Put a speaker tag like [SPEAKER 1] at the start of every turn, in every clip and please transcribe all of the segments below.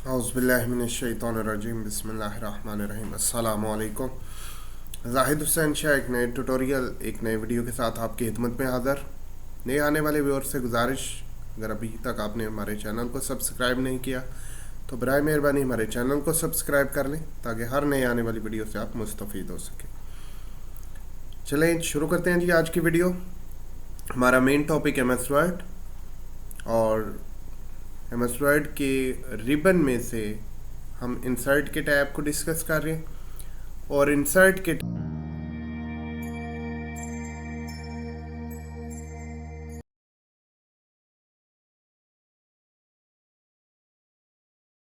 [SPEAKER 1] औज़ुबिल्लाहिमिनश्शैतानिर्रजीम बिस्मिल्लाहिर्रहमानिर्रहीम अस्सलामु अलैकुम। जाहिद हुसैन शाह एक नए ट्यूटोरियल एक नए वीडियो के साथ आपकी खिदमत में हाज़िर। नए आने वाले व्यूअर से गुजारिश, अगर अभी तक आपने हमारे चैनल को सब्सक्राइब नहीं किया तो बराए मेहरबानी हमारे चैनल को सब्सक्राइब कर लें ताकि हर नए आने वाली वीडियो से आप मुस्तफ़ीद हो सकें। चलें शुरू करते हैं जी आज की वीडियो। हमारा main topic M S Word और एम एस वर्ड के रिबन में से हम इंसर्ट के टैब को डिस्कस कर रहे हैं और इंसर्ट के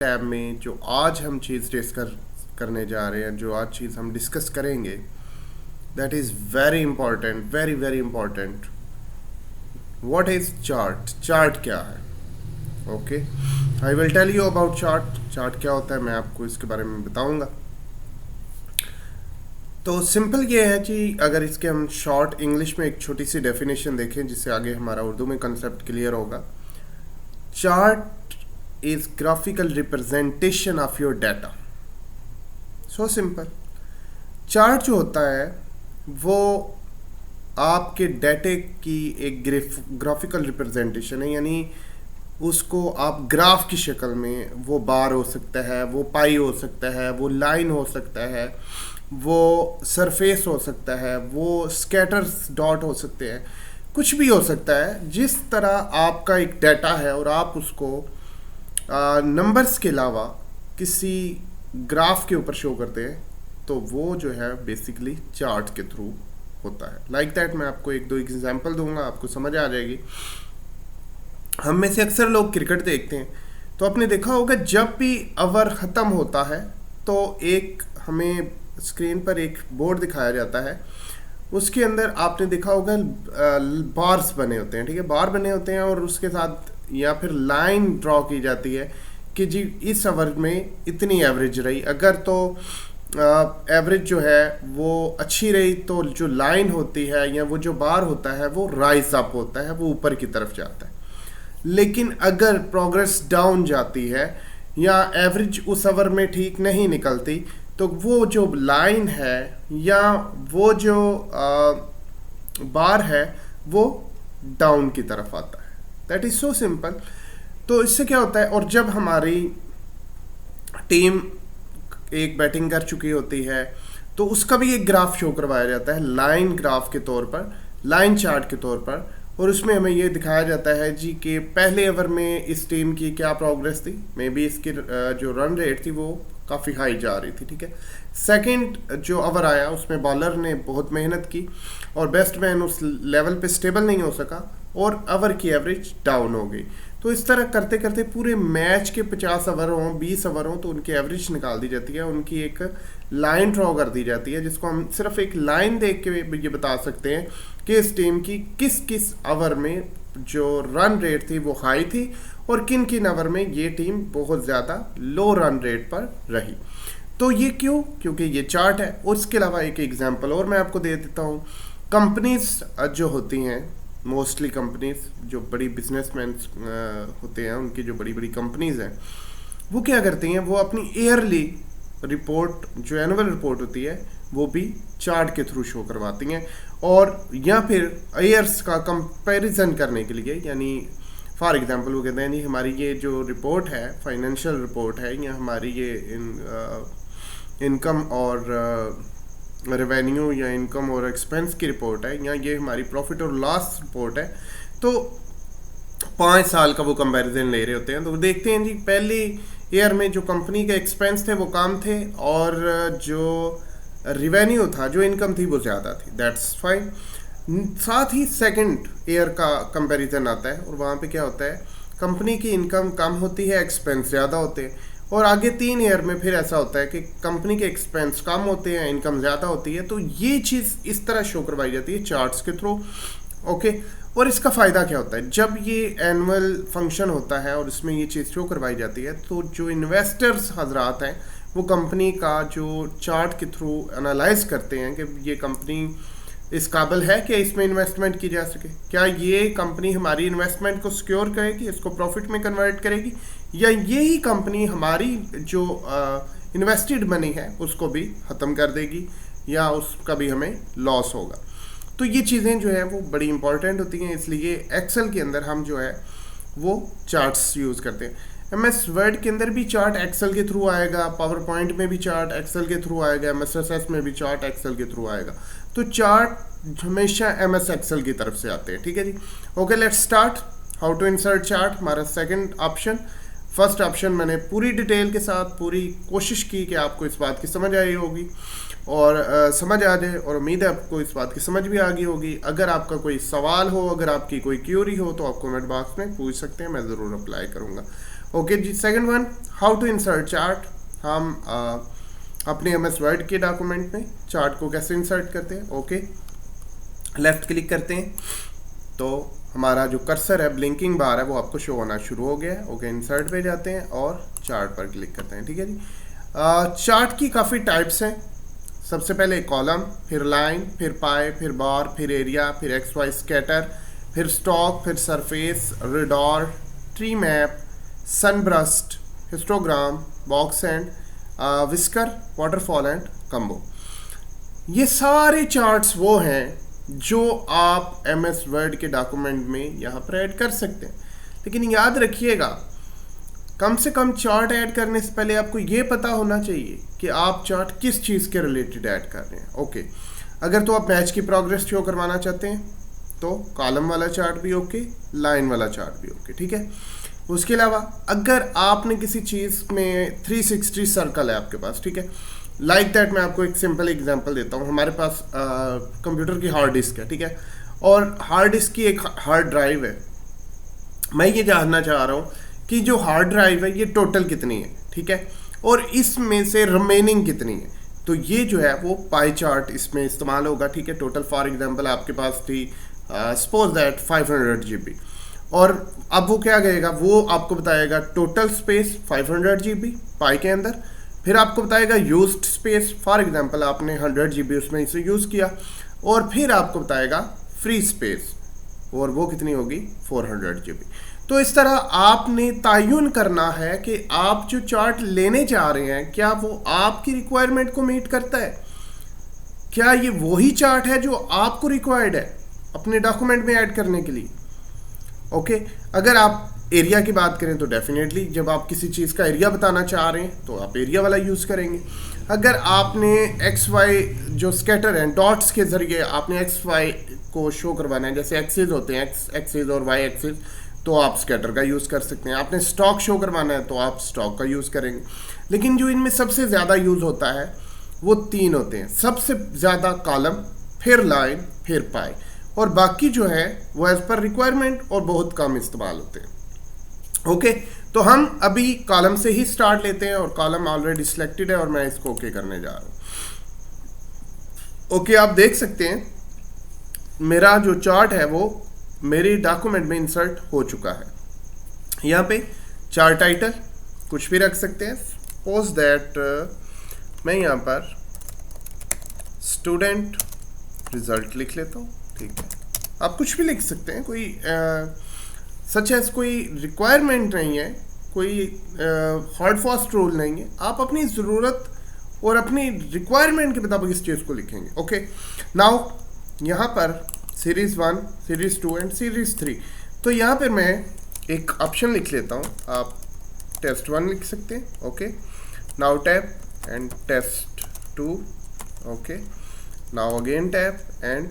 [SPEAKER 1] टैब में जो आज हम चीज़ डिस्कस करने जा रहे हैं, जो आज चीज़ हम डिस्कस करेंगे, that is very important, very very important. What is chart? Chart क्या है? Okay, I will tell you about chart. Chart क्या होता है मैं आपको इसके बारे में बताऊंगा। तो सिंपल ये है कि अगर इसके हम शॉर्ट इंग्लिश में एक छोटी सी डेफिनेशन देखें जिससे आगे हमारा उर्दू में कंसेप्ट क्लियर होगा। Chart is graphical representation of your data. So simple. Chart जो होता है वो आपके डाटे की एक ग्राफिकल रिप्रेजेंटेशन है, यानी उसको आप ग्राफ की शक्ल में, वो बार हो सकता है, वो पाई हो सकता है, वो लाइन हो सकता है, वो सरफेस हो सकता है, वो स्कैटर्स डॉट हो सकते हैं, कुछ भी हो सकता है। जिस तरह आपका एक डाटा है और आप उसको नंबर्स के अलावा किसी ग्राफ के ऊपर शो करते हैं तो वो जो है बेसिकली चार्ट के थ्रू होता है। लाइक दैट मैं आपको एक दो एग्जांपल दूंगा, आपको समझ आ जाएगी। हम में से अक्सर लोग क्रिकेट देखते हैं तो आपने देखा होगा जब भी ओवर ख़त्म होता है तो एक हमें स्क्रीन पर एक बोर्ड दिखाया जाता है, उसके अंदर आपने देखा होगा बार्स बने होते हैं, ठीक है, बार बने होते हैं और उसके साथ या फिर लाइन ड्रॉ की जाती है कि जी इस ओवर में इतनी एवरेज रही। अगर तो एवरेज जो है वो अच्छी रही तो जो लाइन होती है या वो जो बार होता है वो राइज अप होता है, वो ऊपर की तरफ जाता है। लेकिन अगर प्रोग्रेस डाउन जाती है या एवरेज उस ओवर में ठीक नहीं निकलती तो वो जो लाइन है या वो जो बार है वो डाउन की तरफ आता है। That is so simple. तो इससे क्या होता है, और जब हमारी टीम एक बैटिंग कर चुकी होती है तो उसका भी एक ग्राफ शो करवाया जाता है, लाइन ग्राफ के तौर पर, लाइन चार्ट के तौर पर, और उसमें हमें ये दिखाया जाता है जी कि पहले ओवर में इस टीम की क्या प्रोग्रेस थी। मे बी इसकी जो रन रेट थी वो काफ़ी हाई जा रही थी, ठीक है। सेकंड जो ओवर आया उसमें बॉलर ने बहुत मेहनत की और बैट्समैन उस लेवल पे स्टेबल नहीं हो सका और ओवर की एवरेज डाउन हो गई। तो इस तरह करते करते पूरे मैच के 50 ओवर हों, 20 ओवर हों, तो उनकी एवरेज निकाल दी जाती है, उनकी एक लाइन ड्रॉ कर दी जाती है जिसको हम सिर्फ एक लाइन देख के ये बता सकते हैं कि इस टीम की किस किस ओवर में जो रन रेट थी वो हाई थी और किन किन ओवर में ये टीम बहुत ज़्यादा लो रन रेट पर रही। तो ये क्यों? क्योंकि ये चार्ट है। और इसके अलावा एक एग्जांपल और मैं आपको दे देता हूँ। कंपनीज जो होती हैं, मोस्टली कंपनीज जो बड़ी बिजनेसमैन होते हैं, उनकी जो बड़ी बड़ी कंपनीज हैं वो क्या करती हैं, वो अपनी ईयरली रिपोर्ट जो एनुअल रिपोर्ट होती है वो भी चार्ट के थ्रू शो करवाती हैं। और या फिर ईयर्स का कंपैरिजन करने के लिए, यानी फॉर एग्जांपल वो कहते हैं नहीं हमारी ये जो रिपोर्ट है, फाइनेंशियल रिपोर्ट है, या हमारी ये इनकम और रेवेन्यू या इनकम और एक्सपेंस की रिपोर्ट है, या ये हमारी प्रॉफिट और लॉस रिपोर्ट है, तो 5 साल का वो कंपैरिजन ले रहे होते हैं। तो देखते हैं जी पहली ईयर में जो कंपनी के एक्सपेंस थे वो कम थे और जो रिवेन्यू था, जो इनकम थी वो ज़्यादा थी। That's fine. साथ ही सेकंड ईयर का कंपैरिजन आता है और वहाँ पे क्या होता है, कंपनी की इनकम कम होती है, एक्सपेंस ज़्यादा होते हैं। और आगे 3 ईयर में फिर ऐसा होता है कि कंपनी के एक्सपेंस कम होते हैं, इनकम ज़्यादा होती है। तो ये चीज़ इस तरह शो करवाई जाती है चार्ट्स के थ्रू। ओके, और इसका फ़ायदा क्या होता है, जब ये एनुअल फंक्शन होता है और इसमें ये चीज़ शो करवाई जाती है तो जो इन्वेस्टर्स हजरात हैं वो कंपनी का जो चार्ट के थ्रू एनालाइज करते हैं कि ये कंपनी इस काबिल है कि इसमें इन्वेस्टमेंट की जा सके, क्या ये कंपनी हमारी इन्वेस्टमेंट को सिक्योर करेगी, इसको प्रॉफिट में कन्वर्ट करेगी, या यही कंपनी हमारी जो इन्वेस्टेड मनी है उसको भी ख़त्म कर देगी या उसका भी हमें लॉस होगा। तो ये चीज़ें जो है वो बड़ी इंपॉर्टेंट होती हैं, इसलिए एक्सेल के अंदर हम जो है वो चार्ट्स यूज़ करते हैं। एमएस वर्ड के अंदर भी चार्ट एक्सेल के थ्रू आएगा, पावर पॉइंट में भी चार्ट एक्सेल के थ्रू आएगा, एमएसएसएस में भी चार्ट एक्सेल के थ्रू आएगा। तो चार्ट हमेशा एमएस एक्सेल की तरफ से आते हैं, ठीक है जी। Okay, let's start how to insert chart. हमारा सेकंड ऑप्शन, फर्स्ट ऑप्शन मैंने पूरी डिटेल के साथ पूरी कोशिश की कि आपको इस बात की समझ आई होगी और समझ आ जाए, और उम्मीद है आपको इस बात की समझ भी आ गई होगी। अगर आपका कोई सवाल हो, अगर आपकी कोई क्यूरी हो तो आप कमेंट बॉक्स में पूछ सकते हैं, मैं ज़रूर अप्लाई करूँगा। ओके जी, second one, how to insert chart. हम अपने एमएस वर्ड के डॉक्यूमेंट में चार्ट को कैसे इंसर्ट करते हैं। ओके, लेफ्ट क्लिक करते हैं तो हमारा जो कर्सर है, ब्लिंकिंग बार है, वो आपको शो होना शुरू हो गया है। ओके, इंसर्ट पे जाते हैं और चार्ट पर क्लिक करते हैं, ठीक है जी। चार्ट की काफ़ी टाइप्स हैं। सबसे पहले कॉलम, फिर लाइन, फिर पाई, फिर बार, फिर एरिया, फिर एक्स वाई स्कैटर, फिर स्टॉक, फिर surface, radar, tree map, sunburst, histogram, box and whisker, waterfall and combo. ये सारे चार्ट्स वो हैं जो आप एमएस वर्ड के डॉक्यूमेंट में यहाँ पर ऐड कर सकते हैं। लेकिन याद रखिएगा, कम से कम चार्ट ऐड करने से पहले आपको ये पता होना चाहिए कि आप चार्ट किस चीज़ के रिलेटेड ऐड कर रहे हैं। ओके, अगर तो आप मैच की प्रोग्रेस शो करवाना चाहते हैं तो कॉलम वाला चार्ट भी ओके, लाइन वाला चार्ट भी ओके, ठीक है। उसके अलावा अगर आपने किसी चीज़ में 360 सर्कल है आपके पास, ठीक है, लाइक दैट मैं आपको एक सिंपल एग्जांपल देता हूँ। हमारे पास कंप्यूटर की हार्ड डिस्क है, ठीक है, और हार्ड डिस्क की एक हार्ड ड्राइव है। मैं ये जानना चाह रहा हूँ कि जो हार्ड ड्राइव है ये टोटल कितनी है, ठीक है, और इसमें से रिमेनिंग कितनी है। तो ये जो है वो पाई चार्ट इसमें इस्तेमाल होगा, ठीक है। टोटल फॉर एग्जांपल आपके पास थी सपोज दैट 500 GB, और अब वो क्या कहेगा, वो आपको बताएगा टोटल स्पेस 500 GB पाई के अंदर, फिर आपको बताएगा यूज्ड स्पेस, फॉर एग्जांपल आपने 100 GB उसमें इसे यूज़ किया, और फिर आपको बताएगा फ्री स्पेस, और वो कितनी होगी 400 GB। तो इस तरह आपने तयन करना है कि आप जो चार्ट लेने जा रहे हैं क्या वो आपकी रिक्वायरमेंट को मीट करता है, क्या ये वही चार्ट है जो आपको रिक्वायर्ड है अपने डॉक्यूमेंट में ऐड करने के लिए। ओके, अगर आप एरिया की बात करें तो डेफिनेटली जब आप किसी चीज़ का एरिया बताना चाह रहे हैं तो आप एरिया वाला यूज़ करेंगे। अगर आपने एक्स वाई जो स्कैटर हैं, डॉट्स के ज़रिए आपने एक्स वाई को शो करवाना है, जैसे एक्सिस होते हैं, एक्स एक्सिस और वाई एक्सिस, तो आप स्कैटर का यूज़ कर सकते हैं। आपने स्टॉक शो करवाना है तो आप स्टॉक का यूज़ करेंगे। लेकिन जो इनमें सबसे ज़्यादा यूज़ होता है वो तीन होते हैं, सबसे ज़्यादा कॉलम, फिर लाइन, फिर पाई, और बाकी जो है वो एज पर रिक्वायरमेंट और बहुत कम इस्तेमाल होते हैं। ओके, तो हम अभी कॉलम से ही स्टार्ट लेते हैं, और कॉलम ऑलरेडी सिलेक्टेड है और मैं इसको ओके करने जा रहा हूँ। ओके, आप देख सकते हैं मेरा जो चार्ट है वो मेरे डॉक्यूमेंट में इंसर्ट हो चुका है। यहाँ पे चार्ट टाइटल कुछ भी रख सकते हैं, सपोज दैट मैं यहाँ पर स्टूडेंट रिजल्ट लिख लेता हूँ, ठीक है। आप कुछ भी लिख सकते हैं, कोई सच एज कोई रिक्वायरमेंट नहीं है, कोई हार्ड फास्ट रूल नहीं है। आप अपनी ज़रूरत और अपनी रिक्वायरमेंट के मुताबिक इस चीज़ को लिखेंगे। ओके, नाउ यहाँ पर सीरीज़ 1, सीरीज़ 2 एंड सीरीज़ 3, तो यहाँ पर मैं एक ऑप्शन लिख लेता हूँ, आप टेस्ट 1 लिख सकते हैं। Okay, now tap and test 2, okay, now again tap and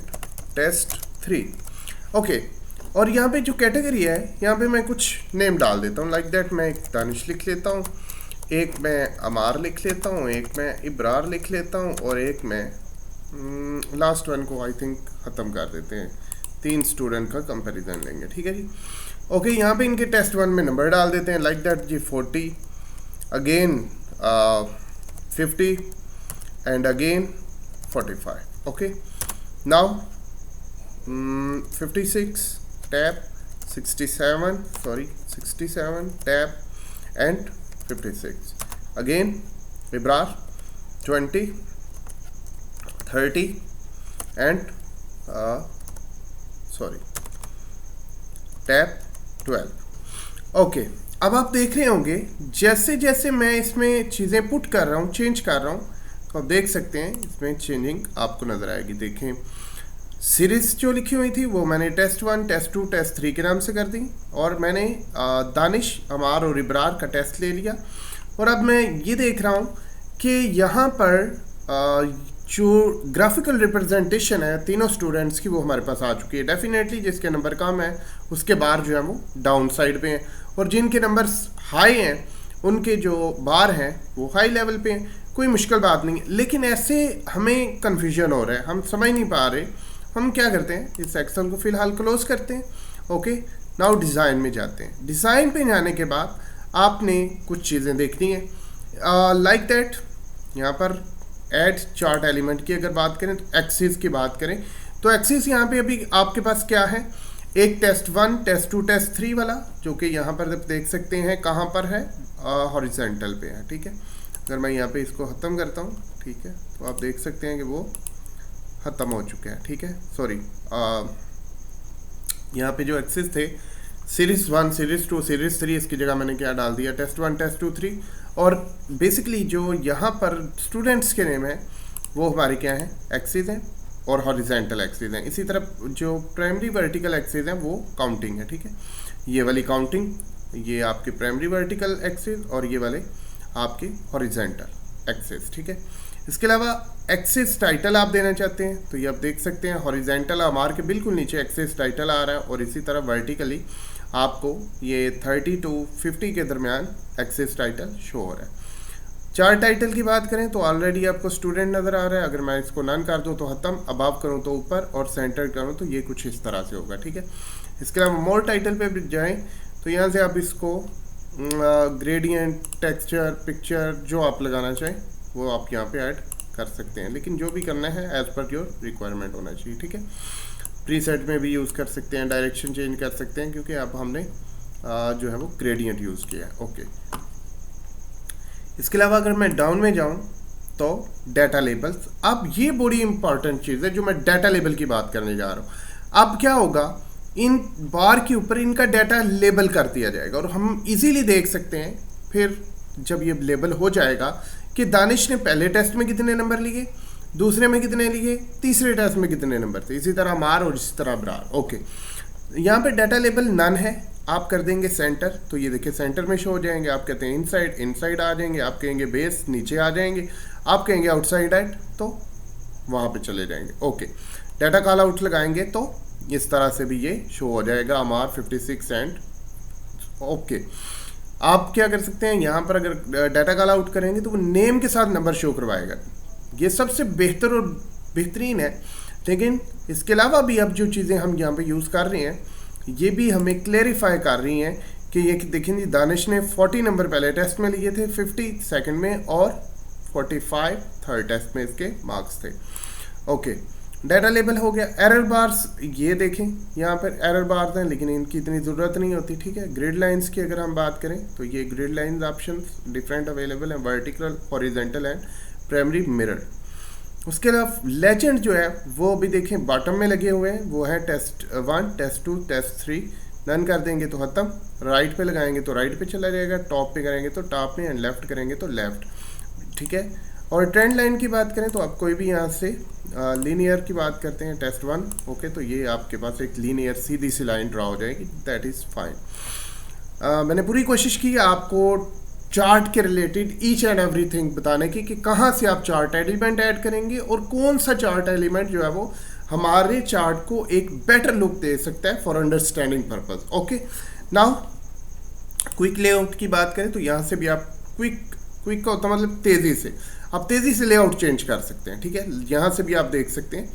[SPEAKER 1] test 3। Okay, और यहाँ पे जो कैटेगरी है यहाँ पे मैं कुछ नेम डाल देता हूँ, लाइक दैट मैं एक दानिश लिख लेता हूँ, एक मैं अमार लिख लेता हूँ, एक मैं इब्रार लिख लेता हूँ, और एक मैं लास्ट वन को आई थिंक ख़त्म कर देते हैं। 3 स्टूडेंट का कंपैरिजन लेंगे, ठीक है जी। ओके, यहाँ पे इनके टेस्ट 1 में नंबर डाल देते हैं, लाइक दैट जी 40, again 50 and again 45। Okay, now 56 tap, 67 tap and 56 again Ibrar 20, 30 and tap 12। Okay, अब आप देख रहे होंगे जैसे जैसे मैं इसमें चीज़ें पुट कर रहा हूँ, चेंज कर रहा हूँ, तो आप देख सकते हैं इसमें चेंजिंग आपको नज़र आएगी। देखें सीरीज जो लिखी हुई थी वो मैंने टेस्ट 1, टेस्ट 2, टेस्ट 3 के नाम से कर दी, और मैंने दानिश, अमार और इब्रार का टेस्ट ले लिया। और अब मैं ये देख रहा हूँ कि यहाँ पर जो ग्राफिकल रिप्रेजेंटेशन है तीनों स्टूडेंट्स की वो हमारे पास आ चुकी है। डेफिनेटली जिसके नंबर कम है उसके बार जो है वो डाउन साइड पे हैं, और जिनके नंबर्स हाई हैं उनके जो बार हैं वो हाई लेवल पे हैं। कोई मुश्किल बात नहीं है, लेकिन ऐसे हमें कन्फ्यूजन हो रहा है, हम समझ नहीं पा रहे। हम क्या करते हैं, इस एक्सेल को फ़िलहाल क्लोज करते हैं। ओके, नाउ डिज़ाइन में जाते हैं। डिज़ाइन पे जाने के बाद आपने कुछ चीज़ें देखनी है, लाइक दैट यहाँ पर ऐड चार्ट एलिमेंट की अगर बात करें तो एक्सिस की बात करें तो एक्सिस यहाँ पे अभी आपके पास क्या है, एक टेस्ट 1, टेस्ट 2, टेस्ट 3 वाला, जो कि यहाँ पर देख सकते हैं कहाँ पर है, हॉरिजॉन्टल पे है। ठीक है, अगर मैं यहाँ पे इसको ख़त्म करता हूँ, ठीक है, तो आप देख सकते हैं कि वो ख़त्म हो चुके हैं। ठीक है, सॉरी, यहाँ पे जो एक्सिस थे सीरीज़ 1, सीरीज़ 2, सीरीज़ 3, इसकी जगह मैंने क्या डाल दिया, टेस्ट 1, टेस्ट 2, 3। और बेसिकली जो यहाँ पर स्टूडेंट्स के नेम है वो हमारे क्या हैं, एक्सिस हैं और हॉरिजॉन्टल एक्सिस हैं। इसी तरह जो प्राइमरी वर्टिकल एक्सिस हैं वो काउंटिंग है। ठीक है, ये वाली काउंटिंग, ये आपके प्राइमरी वर्टिकल एक्सिस और ये वाले आपके हॉरिजॉन्टल एक्सिस। ठीक है, इसके अलावा एक्सिस टाइटल आप देना चाहते हैं तो ये आप देख सकते हैं हॉरिजॉन्टल हमारे के बिल्कुल नीचे एक्सिस टाइटल आ रहा है, और इसी तरह वर्टिकली आपको ये 30 to 50 के दरमियान एक्सिस टाइटल शो हो रहा है। चार टाइटल की बात करें तो ऑलरेडी आपको स्टूडेंट नज़र आ रहा है, अगर मैं इसको नन कर दूँ तो खत्म, अबाव करूँ तो ऊपर, और सेंटर करूँ तो ये कुछ इस तरह से होगा। ठीक है, इसके अलावा मोर टाइटल पे जाएँ तो यहाँ से आप इसको ग्रेडियंट, टेक्सचर, पिक्चर जो आप लगाना चाहें वो आप यहाँ पे ऐड कर सकते हैं, लेकिन जो भी करना है एज पर योर रिक्वायरमेंट होना चाहिए। ठीक है, प्रीसेट में भी यूज़ कर सकते हैं, डायरेक्शन चेंज कर सकते हैं, क्योंकि अब हमने जो है वो ग्रेडियंट यूज़ किया है। ओके, इसके अलावा अगर मैं डाउन में जाऊं तो डाटा लेबल्स, अब ये बड़ी इंपॉर्टेंट चीज़ है जो मैं डाटा लेबल की बात करने जा रहा हूँ। अब क्या होगा, इन बार के ऊपर इनका डाटा लेबल कर दिया जाएगा, और हम इजीली देख सकते हैं फिर जब ये लेबल हो जाएगा कि दानिश ने पहले टेस्ट में कितने नंबर लिए, दूसरे में कितने लिए, तीसरे टेस्ट में कितने नंबर थे, इसी तरह मार और इसी तरह ब्रार। ओके, यहाँ पे डाटा लेबल नन है, आप कर देंगे सेंटर तो ये देखिए सेंटर में शो हो जाएंगे। आप कहते हैं इनसाइड, इनसाइड आ जाएंगे। आप कहेंगे बेस, नीचे आ जाएंगे। आप कहेंगे आउटसाइड एट तो वहाँ पे चले जाएंगे। ओके, डाटा कॉल आउट लगाएंगे तो इस तरह से भी ये शो हो जाएगा, अमार 56 एंड। ओके, आप क्या कर सकते हैं, यहाँ पर अगर डाटा कॉल आउट करेंगे तो वो नेम के साथ नंबर शो करवाएगा। ये सबसे बेहतर और बेहतरीन है, लेकिन इसके अलावा भी अब जो चीज़ें हम यहाँ पे यूज़ कर रहे हैं ये भी हमें क्लेरिफाई कर रही हैं कि ये देखें जी, दानिश ने 40 नंबर पहले टेस्ट में लिए थे, 50 सेकंड में, और 45 थर्ड टेस्ट में इसके मार्क्स थे। ओके, डाटा लेबल हो गया। एरर बार्स, ये देखें यहाँ पर एरर बार्स हैं, लेकिन इनकी इतनी ज़रूरत नहीं होती। ठीक है, ग्रिड लाइंस की अगर हम बात करें तो ये grid lines options different available हैं, vertical, horizontal and primary mirror. उसके अलावा लेजेंड जो है वो भी देखें बॉटम में लगे हुए हैं, वो है टेस्ट 1, टेस्ट 2, टेस्ट 3। डन कर देंगे तो ख़त्म, राइट पे लगाएंगे तो राइट पे चला जाएगा, टॉप पे करेंगे तो टॉप में, एंड लेफ्ट करेंगे तो लेफ्ट। ठीक है, और ट्रेंड लाइन की बात करें तो आप कोई भी यहाँ से लीनियर की बात करते हैं, टेस्ट 1। ओके, तो ये आपके पास एक लीनियर सीधी सी लाइन ड्रा हो जाएगी, दैट इज़ फाइन। मैंने पूरी कोशिश की आपको चार्ट के रिलेटेड ईच एंड एवरीथिंग बताने की कि कहाँ से आप चार्ट एलिमेंट ऐड करेंगे और कौन सा चार्ट एलिमेंट जो है वो हमारे चार्ट को एक बेटर लुक दे सकता है for understanding purpose. Okay, now quick layout की बात करें तो यहाँ से भी आप क्विक का होता है मतलब तेज़ी से लेआउट चेंज कर सकते हैं। ठीक है, यहाँ से भी आप देख सकते हैं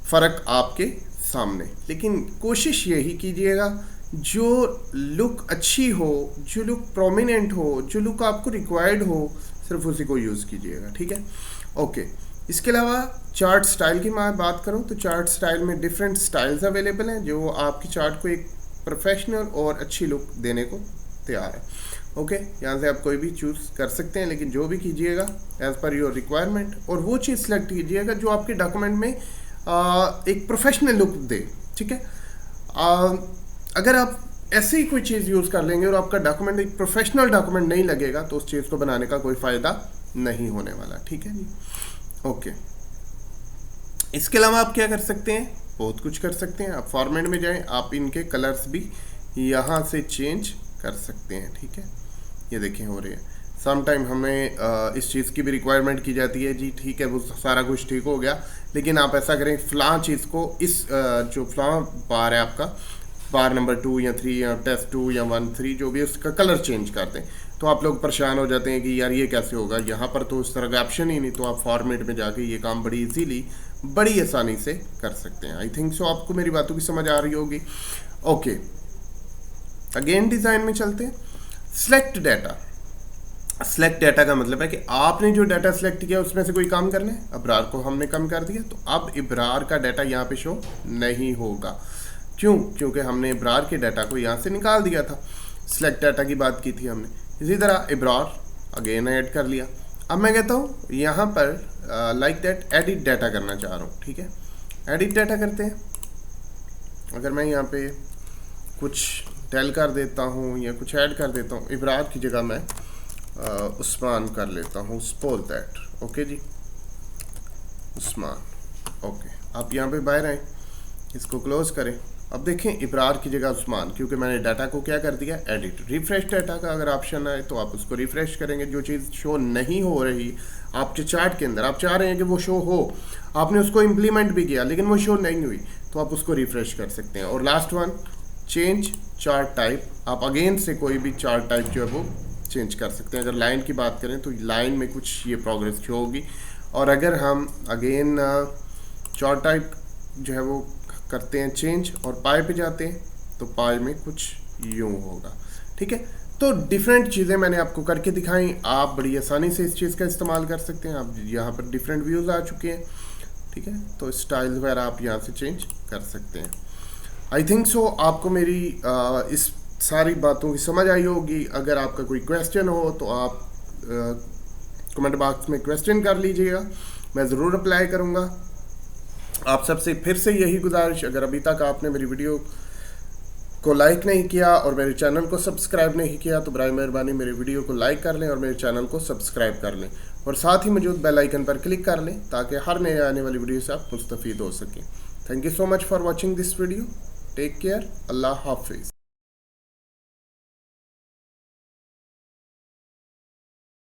[SPEAKER 1] फ़र्क आपके सामने, लेकिन कोशिश यही कीजिएगा जो लुक अच्छी हो, जो लुक प्रोमिनेंट हो, जो लुक आपको रिक्वायर्ड हो, सिर्फ उसी को यूज़ कीजिएगा। ठीक है, ओके। इसके अलावा चार्ट स्टाइल की मैं बात करूं तो चार्ट स्टाइल में डिफरेंट स्टाइल्स अवेलेबल हैं जो आपकी चार्ट को एक प्रोफेशनल और अच्छी लुक देने को तैयार है। ओके, यहाँ से आप कोई भी चूज़ कर सकते हैं, लेकिन जो भी कीजिएगा एज़ पर योर रिक्वायरमेंट, और वो चीज़ सेलेक्ट कीजिएगा जो आपके डॉक्यूमेंट में एक प्रोफेशनल लुक दे। ठीक है, अगर आप ऐसे ही कोई चीज़ यूज़ कर लेंगे और आपका डॉक्यूमेंट एक प्रोफेशनल डॉक्यूमेंट नहीं लगेगा तो उस चीज़ को बनाने का कोई फ़ायदा नहीं होने वाला। ठीक है जी, ओके। इसके अलावा आप क्या कर सकते हैं, बहुत कुछ कर सकते हैं। आप फॉर्मेट में जाएं, आप इनके कलर्स भी यहाँ से चेंज कर सकते हैं। ठीक है, ये देखें हो रहे हैं। सम टाइम हमें इस चीज़ की भी रिक्वायरमेंट की जाती है जी, ठीक है वो सारा कुछ ठीक हो गया, लेकिन आप ऐसा करें फ़लाँ चीज़ को इस जो फ़लाँ बार है आपका बार नंबर 2 या 3 या टेस्ट 2 या 1 3 जो भी उसका कलर चेंज कर दें, तो आप लोग परेशान हो जाते हैं कि यार ये कैसे होगा, यहाँ पर तो उस तरह का ऑप्शन ही नहीं। तो आप फॉर्मेट में जाके ये काम बड़ी इजीली बड़ी आसानी से कर सकते हैं। आई थिंक सो आपको मेरी बातों की समझ आ रही होगी। ओके, अगेन डिज़ाइन में चलते हैं। Select data. सेलेक्ट डाटा का मतलब है कि आपने जो डाटा सेलेक्ट किया उसमें से कोई काम करना है। अबरार को हमने कम कर दिया तो अब इब्रार का डाटा यहाँ पे शो नहीं होगा। क्यों? क्योंकि हमने इब्रार के डाटा को यहाँ से निकाल दिया था। सिलेक्ट डाटा की बात की थी हमने। इसी तरह इब्रार अगेन ऐड कर लिया। अब मैं कहता हूँ यहाँ पर लाइक दैट एडिट डाटा करना चाह रहा हूँ। ठीक है, एडिट डाटा करते हैं। अगर मैं यहाँ पे कुछ टेल कर देता हूँ या कुछ ऐड कर देता हूँ, इब्रार की जगह मैं उस्मान कर लेता हूँ, सपोज दैट। ओके जी, उस्मान। ओके, आप यहाँ पे बाहर आए, इसको क्लोज करें। अब देखें इब्रार की जगह उस्मान, क्योंकि मैंने डाटा को क्या कर दिया, एडिट। रिफ्रेश डाटा का अगर ऑप्शन आए तो आप उसको रिफ्रेश करेंगे। जो चीज़ शो नहीं हो रही आपके चार्ट के अंदर, आप चाह रहे हैं कि वो शो हो, आपने उसको इम्प्लीमेंट भी किया लेकिन वो शो नहीं हुई, तो आप उसको रिफ्रेश कर सकते हैं। और last one, change chart type. आप अगेन से कोई भी चार्ट टाइप जो है वो चेंज कर सकते हैं। अगर लाइन की बात करें तो लाइन में कुछ ये प्रोग्रेस शो होगी, और अगर हम अगेन चार्ट टाइप जो है वो करते हैं चेंज और पाए पे जाते हैं तो पाए में कुछ यूँ होगा। ठीक है, तो डिफरेंट चीज़ें मैंने आपको करके दिखाई। आप बड़ी आसानी से इस चीज़ का इस्तेमाल कर सकते हैं। आप यहाँ पर डिफरेंट व्यूज़ आ चुके हैं। ठीक है, तो स्टाइल वगैरह आप यहाँ से चेंज कर सकते हैं। आई थिंक सो आपको मेरी इस सारी बातों की समझ आई होगी। अगर आपका कोई क्वेश्चन हो तो आप कमेंट बॉक्स में क्वेश्चन कर लीजिएगा, मैं ज़रूर रिप्लाई करूँगा। आप सबसे फिर से यही गुजारिश, अगर अभी तक आपने मेरी वीडियो को लाइक नहीं किया और मेरे चैनल को सब्सक्राइब नहीं किया तो बराए मेहरबानी मेरे वीडियो को लाइक कर लें और मेरे चैनल को सब्सक्राइब कर लें, और साथ ही मौजूद बेल आइकन पर क्लिक कर लें ताकि हर नए आने वाली वीडियो से आप मुस्तफ़ीद हो सकें। Thank you so much for watching this video. Take care. अल्लाह हाफिज़।